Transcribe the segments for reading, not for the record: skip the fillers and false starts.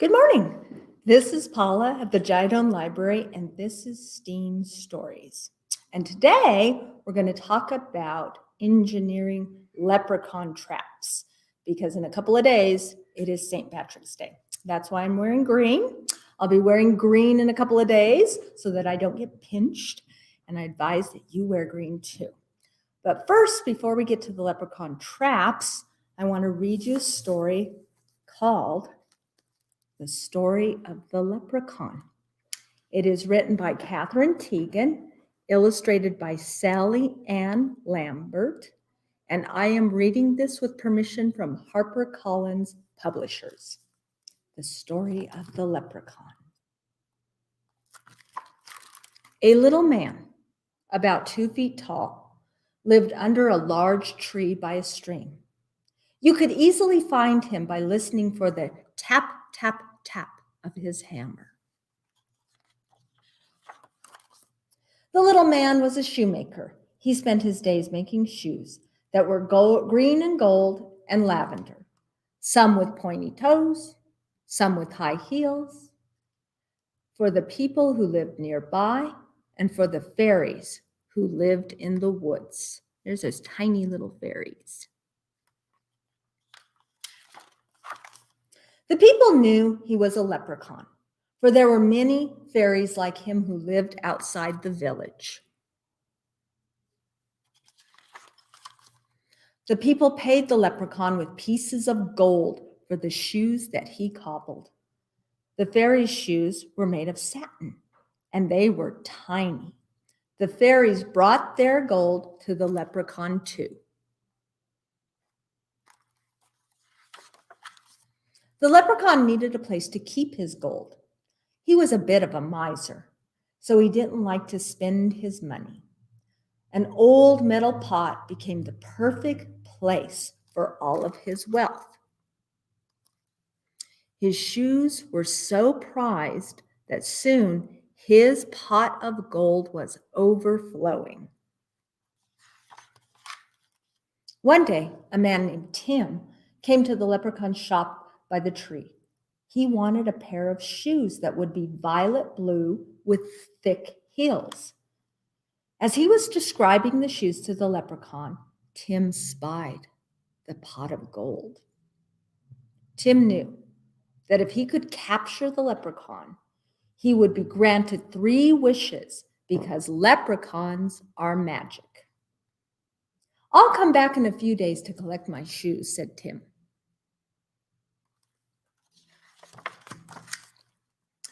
Good morning. This is Paula at the Jidon Library, and this is S.T.E.A.M Stories. And today we're going to talk about engineering leprechaun traps because in a couple of days it is St. Patrick's Day. That's why I'm wearing green. I'll be wearing green in a couple of days so that I don't get pinched, and I advise that you wear green too. But first, before we get to the leprechaun traps, I want to read you a story called The Story of the Leprechaun. It is written by Catherine Teagan, illustrated by Sally Ann Lambert, and I am reading this with permission from HarperCollins Publishers. The Story of the Leprechaun. A little man, about 2 feet tall, lived under a large tree by a stream. You could easily find him by listening for the tap, tap, tap of his hammer. The little man was a shoemaker. He spent his days making shoes that were green and gold and lavender, some with pointy toes, some with high heels, for the people who lived nearby and for the fairies who lived in the woods. There's those tiny little fairies. The people knew he was a leprechaun, for there were many fairies like him who lived outside the village. The people paid the leprechaun with pieces of gold for the shoes that he cobbled. The fairies' shoes were made of satin, and they were tiny. The fairies brought their gold to the leprechaun too. The leprechaun needed a place to keep his gold. He was a bit of a miser, so he didn't like to spend his money. An old metal pot became the perfect place for all of his wealth. His shoes were so prized that soon his pot of gold was overflowing. One day, a man named Tim came to the leprechaun's shop by the tree. He wanted a pair of shoes that would be violet blue with thick heels. As he was describing the shoes to the leprechaun, Tim spied the pot of gold. Tim knew that if he could capture the leprechaun, he would be granted 3 wishes because leprechauns are magic. "I'll come back in a few days to collect my shoes," said Tim.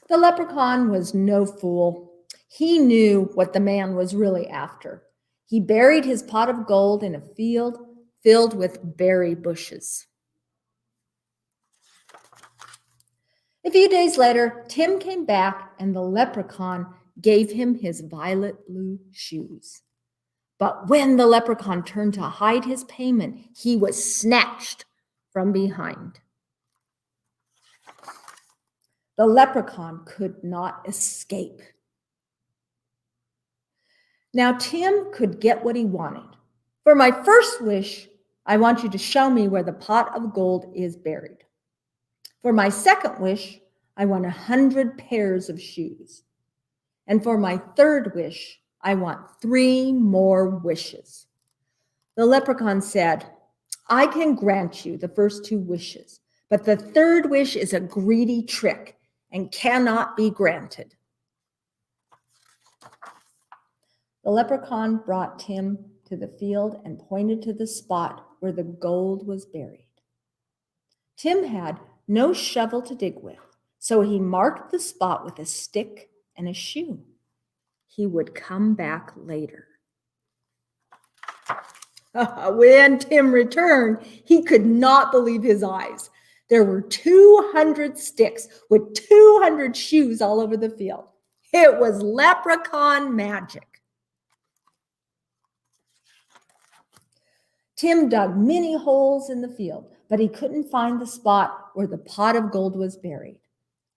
The leprechaun was no fool. He knew what the man was really after. He buried his pot of gold in a field filled with berry bushes. A few days later, Tim came back and the leprechaun gave him his violet blue shoes. But when the leprechaun turned to hide his payment, he was snatched from behind. The leprechaun could not escape. Now, Tim could get what he wanted. "For my first wish, I want you to show me where the pot of gold is buried. For my second wish, I want 100 pairs of shoes. And for my third wish, I want 3 more wishes." The leprechaun said, "I can grant you the first 2 wishes, but the third wish is a greedy trick and cannot be granted." The leprechaun brought Tim to the field and pointed to the spot where the gold was buried. Tim had no shovel to dig with, so he marked the spot with a stick and a shoe. He would come back later. When Tim returned, he could not believe his eyes. There were 200 sticks with 200 shoes all over the field. It was leprechaun magic. Tim dug many holes in the field, but he couldn't find the spot where the pot of gold was buried.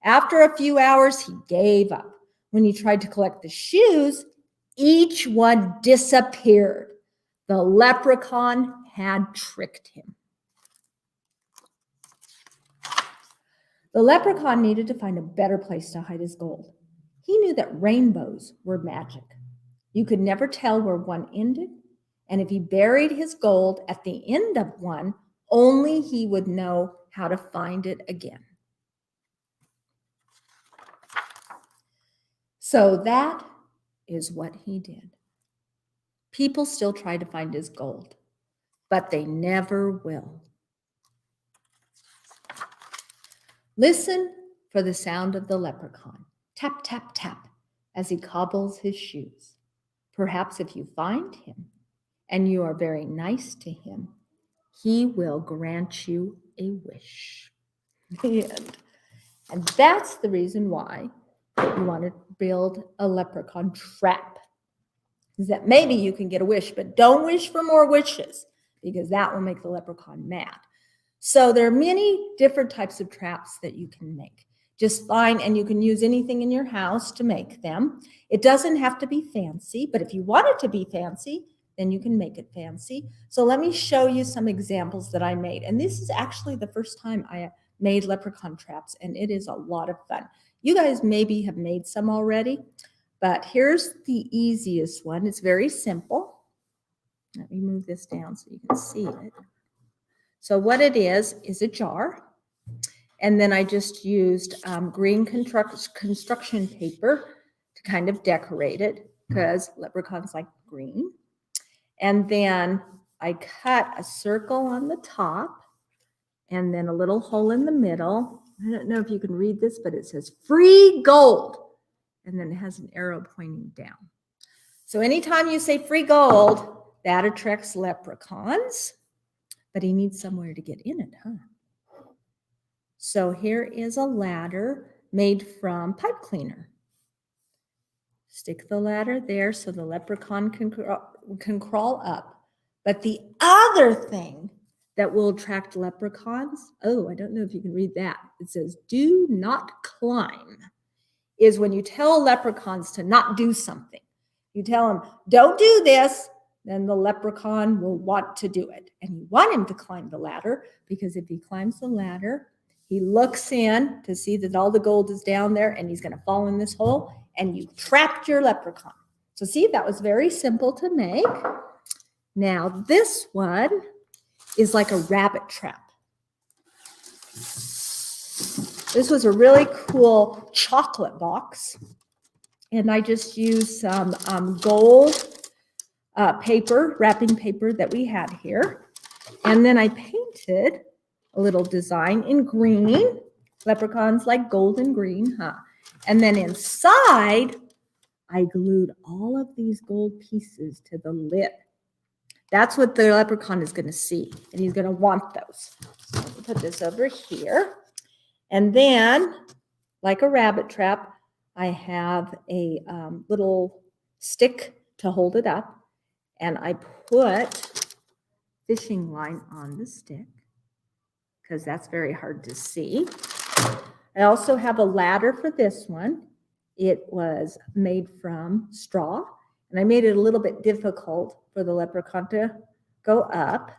After a few hours, he gave up. When he tried to collect the shoes, each one disappeared. The leprechaun had tricked him. The leprechaun needed to find a better place to hide his gold. He knew that rainbows were magic. You could never tell where one ended, and if he buried his gold at the end of one, only he would know how to find it again. So that is what he did. People still try to find his gold, but they never will. Listen for the sound of the leprechaun. Tap, tap, tap, as he cobbles his shoes. Perhaps if you find him and you are very nice to him, he will grant you a wish. The end. And that's the reason why you want to build a leprechaun trap. Is that maybe you can get a wish, but don't wish for more wishes because that will make the leprechaun mad. So there are many different types of traps that you can make. Just find, and you can use anything in your house to make them. It doesn't have to be fancy, but if you want it to be fancy, then you can make it fancy. So let me show you some examples that I made. And this is actually the first time I made leprechaun traps, and it is a lot of fun. You guys maybe have made some already, but here's the easiest one. It's very simple. Let me move this down so you can see it. So what it is a jar. And then I just used green construction paper to kind of decorate it because leprechauns like green. And then I cut a circle on the top and then a little hole in the middle. I don't know if you can read this, but it says free gold. And then it has an arrow pointing down. So anytime you say free gold, that attracts leprechauns. But he needs somewhere to get in it, huh? So here is a ladder made from pipe cleaner. Stick the ladder there so the leprechaun can crawl up. But the other thing that will attract leprechauns, oh, I don't know if you can read that. It says, do not climb, is when you tell leprechauns to not do something. You tell them, don't do this, then the leprechaun will want to do it. And you want him to climb the ladder because if he climbs the ladder, he looks in to see that all the gold is down there and he's going to fall in this hole and you trapped your leprechaun. So see, that was very simple to make. Now this one is like a rabbit trap. This was a really cool chocolate box. And I just used some gold paper, wrapping paper that we had here. And then I painted a little design in green. Leprechauns like gold and green, huh? And then inside, I glued all of these gold pieces to the lid. That's what the leprechaun is going to see, and he's going to want those. So let me put this over here. And then, like a rabbit trap, I have a little stick to hold it up, and I put fishing line on the stick because that's very hard to see. I also have a ladder for this one. It was made from straw, and I made it a little bit difficult for the leprechaun to go up.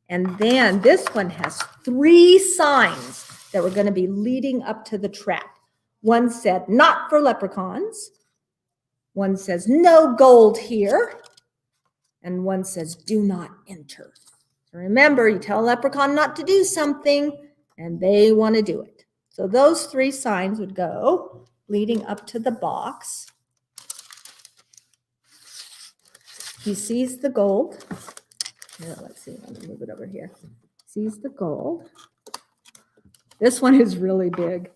And then this one has 3 signs that were going to be leading up to the trap. One said, not for leprechauns. One says, no gold here. And one says, do not enter. So remember, you tell a leprechaun not to do something, and they want to do it. So those 3 signs would go leading up to the box. He sees the gold. Here, let's see, let me move it over here. Sees the gold. This one is really big.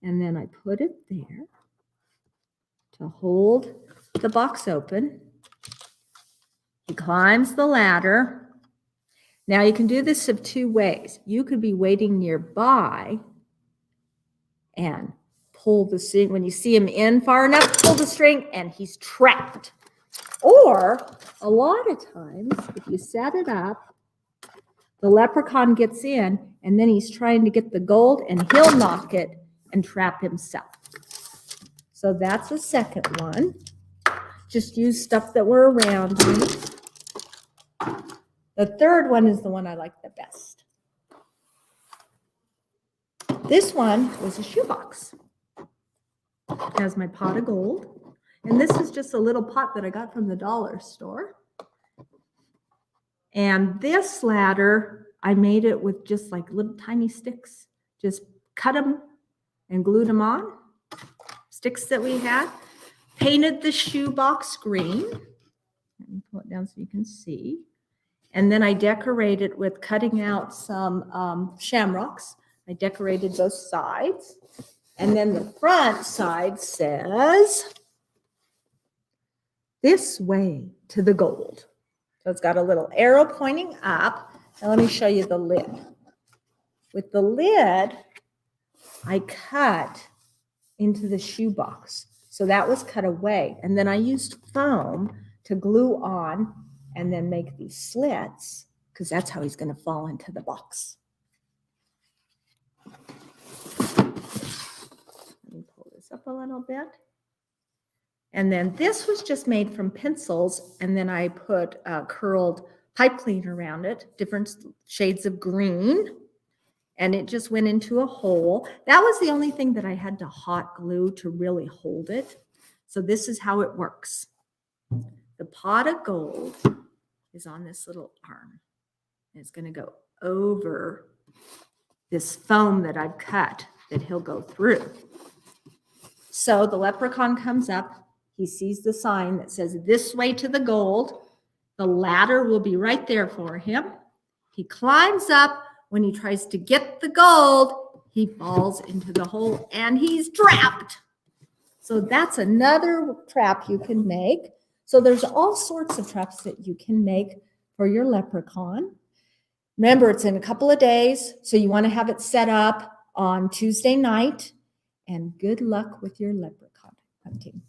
And then I put it there to hold the box open. He climbs the ladder. Now you can do this of 2 ways. You could be waiting nearby and pull the string. When you see him in far enough, pull the string and he's trapped. Or a lot of times, if you set it up, the leprechaun gets in and then he's trying to get the gold and he'll knock it and trap himself. So that's the second one. Just use stuff that were around me. The third one is the one I like the best. This one was a shoebox. It has my pot of gold. And this is just a little pot that I got from the dollar store. And this ladder, I made it with just like little tiny sticks. Just cut them and glued them on. Sticks that we had. Painted the shoebox green. Let me pull it down so you can see. And then I decorated with cutting out some shamrocks. I decorated both sides. And then the front side says, "This way to the gold." So it's got a little arrow pointing up. Now let me show you the lid. With the lid, I cut into the shoebox. So that was cut away. And then I used foam to glue on and then make these slits, because that's how he's going to fall into the box. Let me pull this up a little bit. And then this was just made from pencils, and then I put curled pipe cleaner around it, different shades of green, and it just went into a hole. That was the only thing that I had to hot glue to really hold it. So this is how it works. The pot of gold is on this little arm. And it's going to go over this foam that I've cut that he'll go through. So the leprechaun comes up. He sees the sign that says, "This way to the gold." The ladder will be right there for him. He climbs up. When he tries to get the gold, he falls into the hole and he's trapped. So that's another trap you can make. So there's all sorts of traps that you can make for your leprechaun. Remember, it's in a couple of days, so you want to have it set up on Tuesday night. And good luck with your leprechaun hunting.